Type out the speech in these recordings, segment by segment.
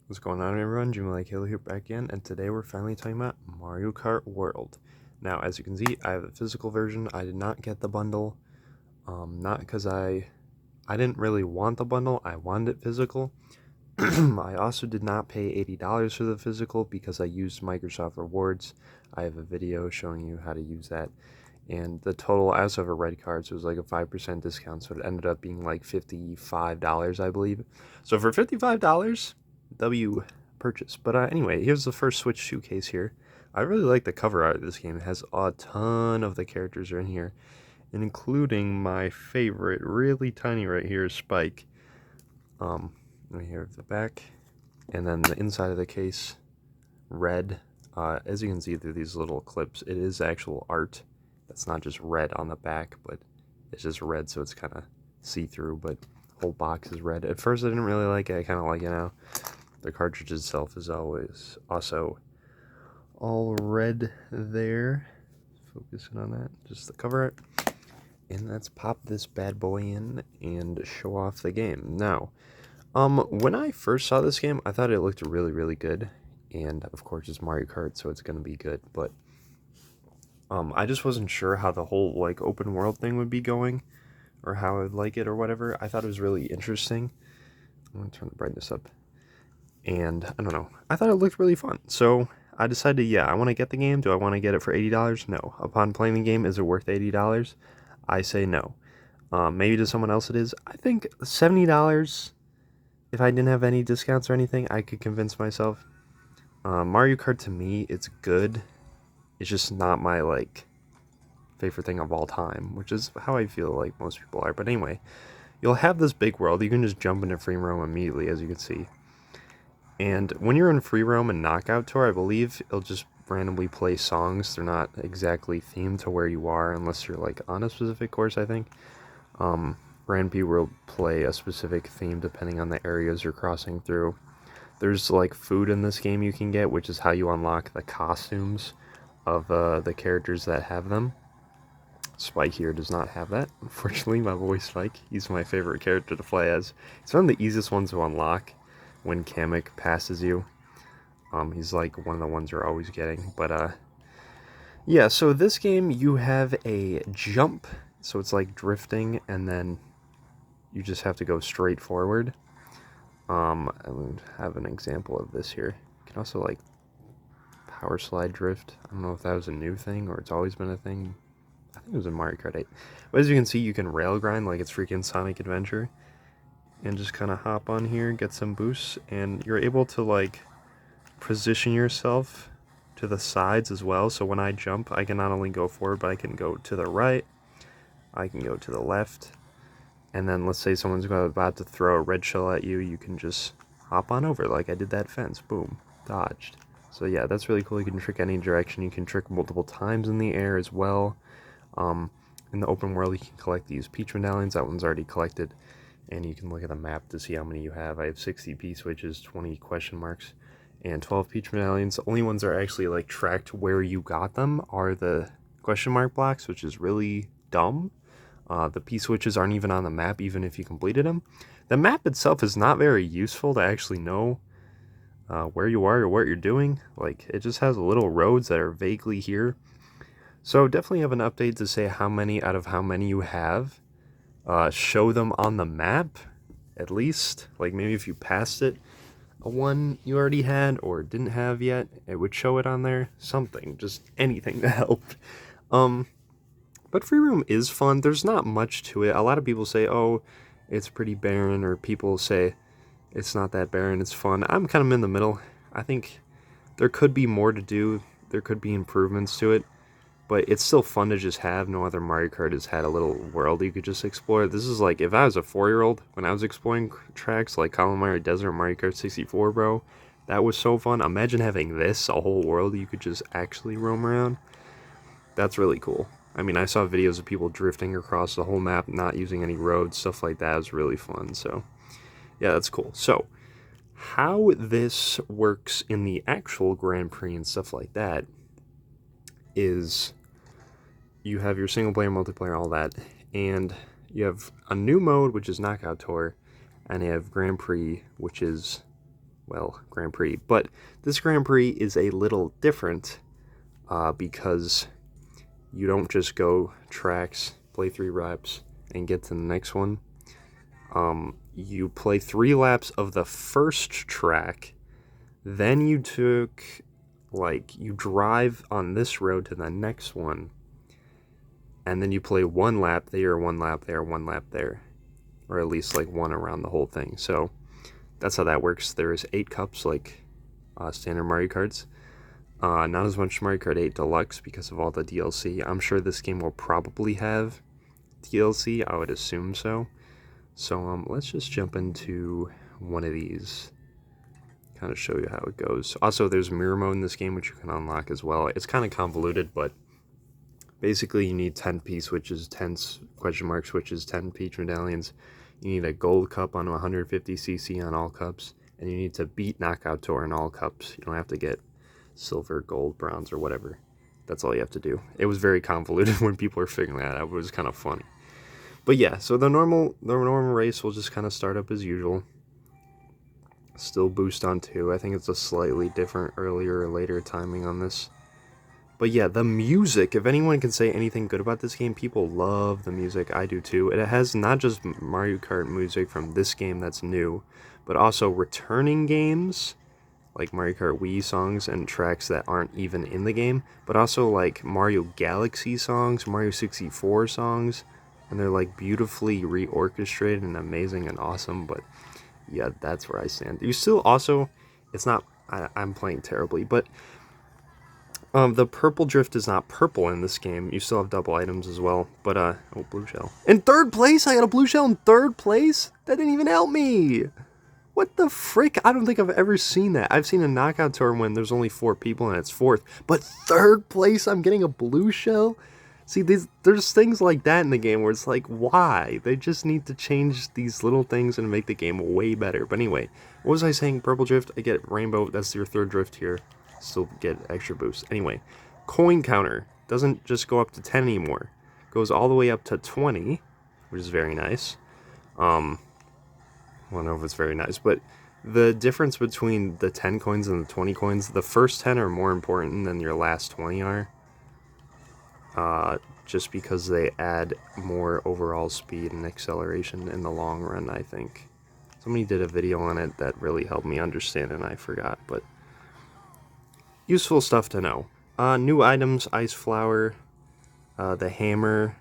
What's going on, everyone? Jimmy Like Hill here back again, and today we're finally talking about Mario Kart World. Now, as you can see, I have a physical version. I did not get the bundle, not because I didn't really want the bundle. I wanted it physical. I also did not pay $80 for the physical because I used Microsoft Rewards. I have a video showing you how to use that. And the total, I also have a red card, so it was like a 5% discount, so it ended up being like $55, I believe. So for $55, W purchase. But anyway, here's the first Switch showcase here. I really like the cover art of this game. It has a ton of the characters are in here, including my favorite, really tiny right here, Spike. Right here at the back, and then the inside of the case, red. As you can see through these little clips, it is actual art. That's not just red on the back, but it's just red, so it's kind of see-through, but the whole box is red. At first, I didn't really like it. I kind of like it now. The cartridge itself is always also all red there. Focusing on that, just the cover art. And let's pop this bad boy in and show off the game. Now, when I first saw this game, I thought it looked really, really good. And of course, it's Mario Kart, so it's gonna be good. But I just wasn't sure how the whole like open world thing would be going, or how I would like it, or whatever. I thought it was really interesting. I'm gonna turn the brightness up, and I don't know. I thought it looked really fun, so I decided, yeah, I want to get the game. Do I want to get it for $80? No. Upon playing the game, is it worth $80? I say no. Maybe to someone else it is. I think $70. If I didn't have any discounts or anything, I could convince myself. Mario Kart to me, it's good. It's just not my like favorite thing of all time, which is how I feel like most people are. But anyway, you'll have this big world. You can just jump into free roam immediately, as you can see. And when you're in free roam and knockout tour, I believe it'll just randomly play songs. They're not exactly themed to where you are, unless you're like on a specific course, I think. Random will play a specific theme depending on the areas you're crossing through. There's like food in this game you can get, which is how you unlock the costumes of the characters that have them. Spike here does not have that, unfortunately. My boy Spike, he's my favorite character to play as. He's one of the easiest ones to unlock when Kamek passes you. He's like one of the ones you're always getting. But yeah, so this game you have a jump, so it's like drifting, and then you just have to go straight forward. I would have an example of this here. You can also like power slide drift. I don't know if that was a new thing or it's always been a thing. I think it was in Mario Kart 8. But as you can see, you can rail grind like it's freaking Sonic Adventure. And just kind of hop on here, get some boosts, and you're able to like position yourself to the sides as well. So when I jump, I can not only go forward, but I can go to the right, I can go to the left, and then let's say someone's about to throw a red shell at you, you can just hop on over like I did that fence. Boom, dodged. So yeah, that's really cool. You can trick any direction. You can trick multiple times in the air as well. In the open world, you can collect these peach medallions. That one's already collected. And you can look at the map to see how many you have. I have 60 P-switches, 20 question marks, and 12 peach medallions. The only ones that are actually like tracked where you got them are the question mark blocks, which is really dumb. The P-switches aren't even on the map, even if you completed them. The map itself is not very useful to actually know where you are or what you're doing. Like, it just has little roads that are vaguely here. So definitely have an update to say how many out of how many you have. Show them on the map, at least. Like, maybe if you passed it, a one you already had or didn't have yet, it would show it on there. Something, just anything to help. But free roam is fun. There's not much to it. A lot of people say, oh, it's pretty barren, or people say it's not that barren, it's fun. I'm kind of in the middle. I think there could be more to do. There could be improvements to it. But it's still fun to just have. No other Mario Kart has had a little world you could just explore. This is like, if I was a 4-year-old, when I was exploring tracks like Colorado Desert, Mario Kart 64, bro, that was so fun. Imagine having this, a whole world you could just actually roam around. That's really cool. I mean, I saw videos of people drifting across the whole map, not using any roads, stuff like that. It was really fun. So, yeah, that's cool. So, how this works in the actual Grand Prix and stuff like that is you have your single player, multiplayer, all that, and you have a new mode, which is Knockout Tour, and you have Grand Prix, which is well, Grand Prix. But this Grand Prix is a little different because you don't just go tracks, play 3 laps, and get to the next one. You play 3 laps of the first track, then you you drive on this road to the next one, and then you play 1 lap there, 1 lap there, 1 lap there, or at least like 1 around the whole thing. So that's how that works. There's 8 cups like standard Mario Karts. Not as much Mario Kart 8 Deluxe because of all the DLC. I'm sure this game will probably have DLC. I would assume so. So let's just jump into one of these. Kind of show you how it goes. Also, there's mirror mode in this game, which you can unlock as well. It's kind of convoluted, but basically you need 10 P switches, 10 question mark switches, 10 peach medallions. You need a gold cup on 150cc on all cups, and you need to beat Knockout Tour in all cups. You don't have to get silver, gold, bronze, or whatever. That's all you have to do. It was very convoluted when people were figuring that out. It was kind of funny. But yeah, so the normal race will just kind of start up as usual. Still boost on 2. I think it's a slightly different earlier or later timing on this. But yeah, the music, if anyone can say anything good about this game, people love the music. I do too. It has not just Mario Kart music from this game that's new, but also returning games, like Mario Kart Wii songs and tracks that aren't even in the game, but also like Mario Galaxy songs, Mario 64 songs, and they're like beautifully reorchestrated and amazing and awesome. But yeah, that's where I stand. You still also, it's not, I'm playing terribly, but the purple drift is not purple in this game. You still have double items as well, but oh, blue shell. In 3rd place? I got a blue shell in 3rd place? That didn't even help me! What the frick? I don't think I've ever seen that. I've seen a knockout tour when there's only 4 people and it's 4th, but 3rd place I'm getting a blue shell? See, there's things like that in the game where it's like, why? They just need to change these little things and make the game way better. But anyway, what was I saying? Purple drift, I get rainbow, that's your 3rd drift here. Still get extra boost. Anyway, coin counter doesn't just go up to 10 anymore. Goes all the way up to 20, which is very nice. I don't know if it's very nice, but the difference between the 10 coins and the 20 coins, the first 10 are more important than your last 20 are. Just because they add more overall speed and acceleration in the long run, I think. Somebody did a video on it that really helped me understand it, and I forgot, but useful stuff to know. New items, ice flower, the hammer,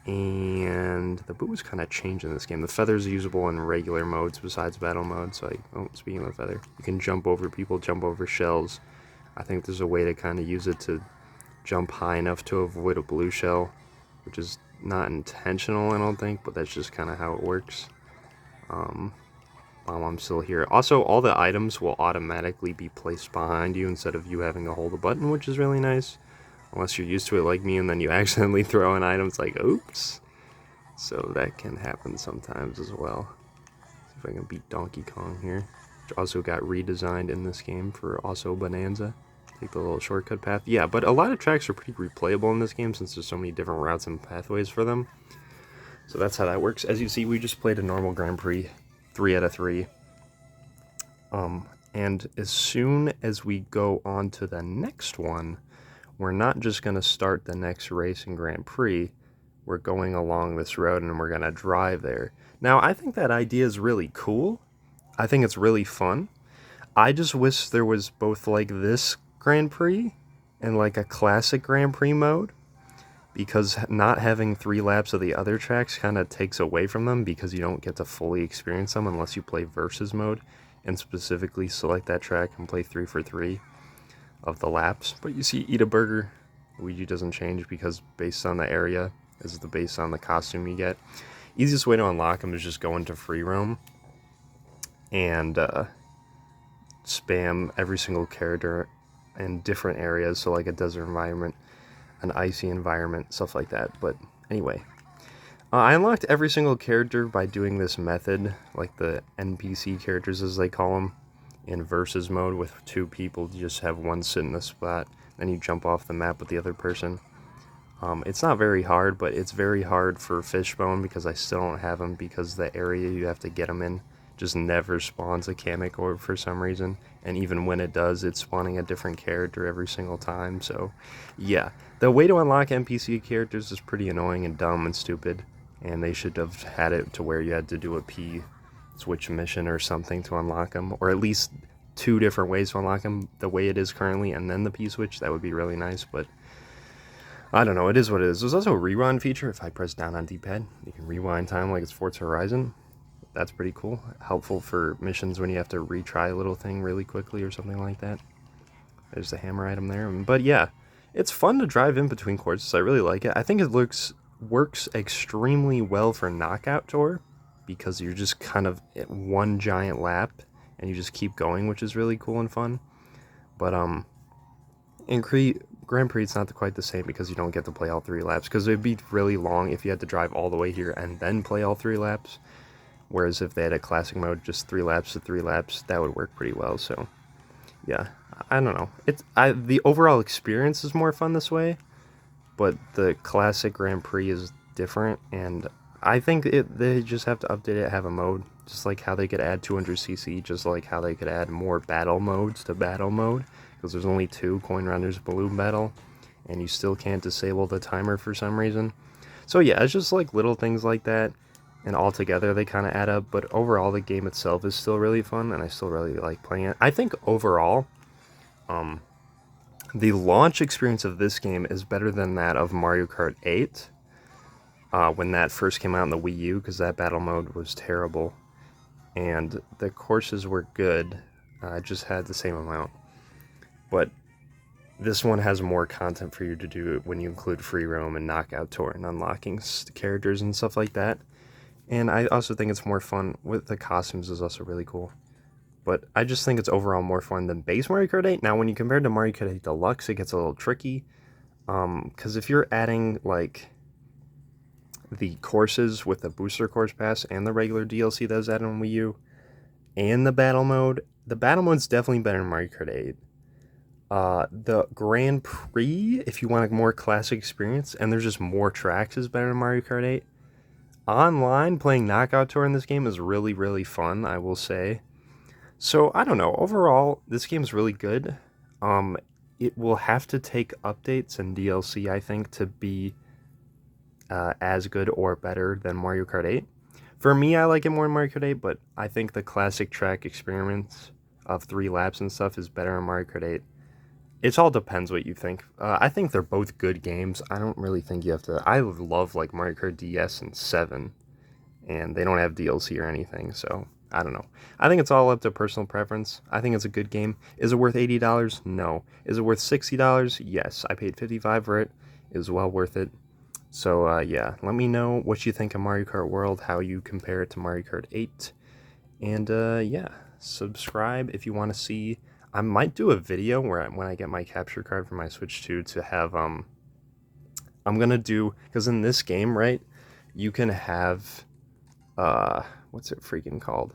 and the boot was kind of changed in this game. The feather's usable in regular modes besides battle mode, so speaking of the feather, you can jump over people, jump over shells. I think there's a way to kind of use it to jump high enough to avoid a blue shell, which is not intentional, I don't think, but that's just kind of how it works. While I'm still here. Also, all the items will automatically be placed behind you instead of you having to hold a button, which is really nice. Unless you're used to it like me and then you accidentally throw in items like, oops. So that can happen sometimes as well. See if I can beat Donkey Kong here. Which also got redesigned in this game for also Bonanza. Take the little shortcut path. Yeah, but a lot of tracks are pretty replayable in this game since there's so many different routes and pathways for them. So that's how that works. As you see, we just played a normal Grand Prix, 3 out of 3. And as soon as we go on to the next one, we're not just going to start the next race in Grand Prix. We're going along this road and we're going to drive there. Now, I think that idea is really cool. I think it's really fun. I just wish there was both like this Grand Prix and like a classic Grand Prix mode, because not having 3 laps of the other tracks kind of takes away from them because you don't get to fully experience them unless you play versus mode and specifically select that track and play 3 for 3 of the laps. But you see, eat a burger, Luigi doesn't change because based on the area is based on the costume you get. Easiest way to unlock them is just go into free roam and spam every single character in different areas, so like a desert environment, an icy environment, stuff like that. But anyway, I unlocked every single character by doing this method, like the NPC characters as they call them, in versus mode with 2 people. You just have one sit in the spot, then you jump off the map with the other person. It's not very hard, but it's very hard for Fishbone because I still don't have him, because the area you have to get him in just never spawns a Kamek orb for some reason, and even when it does, it's spawning a different character every single time. So yeah, the way to unlock NPC characters is pretty annoying and dumb and stupid, and they should have had it to where you had to do a P switch mission or something to unlock them, or at least 2 different ways to unlock them the way it is currently, and then the P switch. That would be really nice, but I don't know, it is what it is. There's also a rewind feature. If I press down on D-pad, you can rewind time like it's Forza Horizon. That's pretty cool. Helpful for missions when you have to retry a little thing really quickly or something like that. There's the hammer item there. But yeah, it's fun to drive in between courses. I really like it. I think it works extremely well for Knockout Tour, because you're just kind of at one giant lap and you just keep going, which is really cool and fun. But in Grand Prix, it's not quite the same because you don't get to play all 3 laps, because it'd be really long if you had to drive all the way here and then play all 3 laps. Whereas if they had a classic mode, just 3 laps to 3 laps, that would work pretty well. So yeah, I don't know. The overall experience is more fun this way, but the classic Grand Prix is different, and I think they just have to update it, have a mode, just like how they could add 200cc, just like how they could add more battle modes to battle mode, because there's only 2, Coin Runners, Balloon Battle, and you still can't disable the timer for some reason. So yeah, it's just like little things like that, and all together they kind of add up, but overall the game itself is still really fun, and I still really like playing it. I think overall, the launch experience of this game is better than that of Mario Kart 8, when that first came out in the Wii U, because that battle mode was terrible, and the courses were good, just had the same amount. But this one has more content for you to do when you include free roam and Knockout Tour and unlocking characters and stuff like that. And I also think it's more fun with the costumes, is also really cool. But I just think it's overall more fun than base Mario Kart 8. Now, when you compare it to Mario Kart 8 Deluxe, it gets a little tricky. Because if you're adding, like, the courses with the Booster Course Pass and the regular DLC that was added on Wii U, and the battle mode's definitely better than Mario Kart 8. The Grand Prix, if you want a more classic experience, and there's just more tracks, is better than Mario Kart 8. Online, playing Knockout Tour in this game is really, really fun, I will say. So, I don't know. Overall, this game's really good. It will have to take updates and DLC, I think, to be as good or better than Mario Kart 8. For me, I like it more than Mario Kart 8, but I think the classic track experiments of 3 laps and stuff is better than Mario Kart 8. It all depends what you think. I think they're both good games. I don't really think you have to... I love, like, Mario Kart DS and 7, and they don't have DLC or anything, so I don't know. I think it's all up to personal preference. I think it's a good game. Is it worth $80? No. Is it worth $60? Yes. I paid $55 for it. It was well worth it. So, yeah, let me know what you think of Mario Kart World, how you compare it to Mario Kart 8, and, yeah, subscribe if you want to see... I might do a video where when I get my capture card for my Switch 2 to have, I'm gonna do, because in this game, right, you can have, what's it freaking called?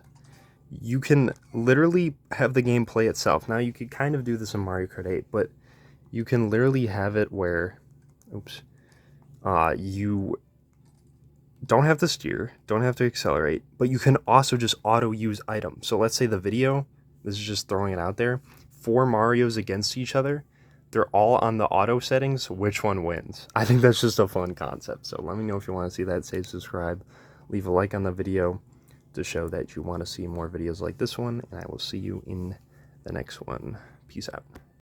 You can literally have the game play itself. Now, you could kind of do this in Mario Kart 8, but you can literally have it where, you don't have to steer, don't have to accelerate, but you can also just auto-use items. So let's say the video... This is just throwing it out there. 4 Marios against each other. They're all on the auto settings. Which one wins? I think that's just a fun concept. So let me know if you want to see that. Save, subscribe. Leave a like on the video to show that you want to see more videos like this one. And I will see you in the next one. Peace out.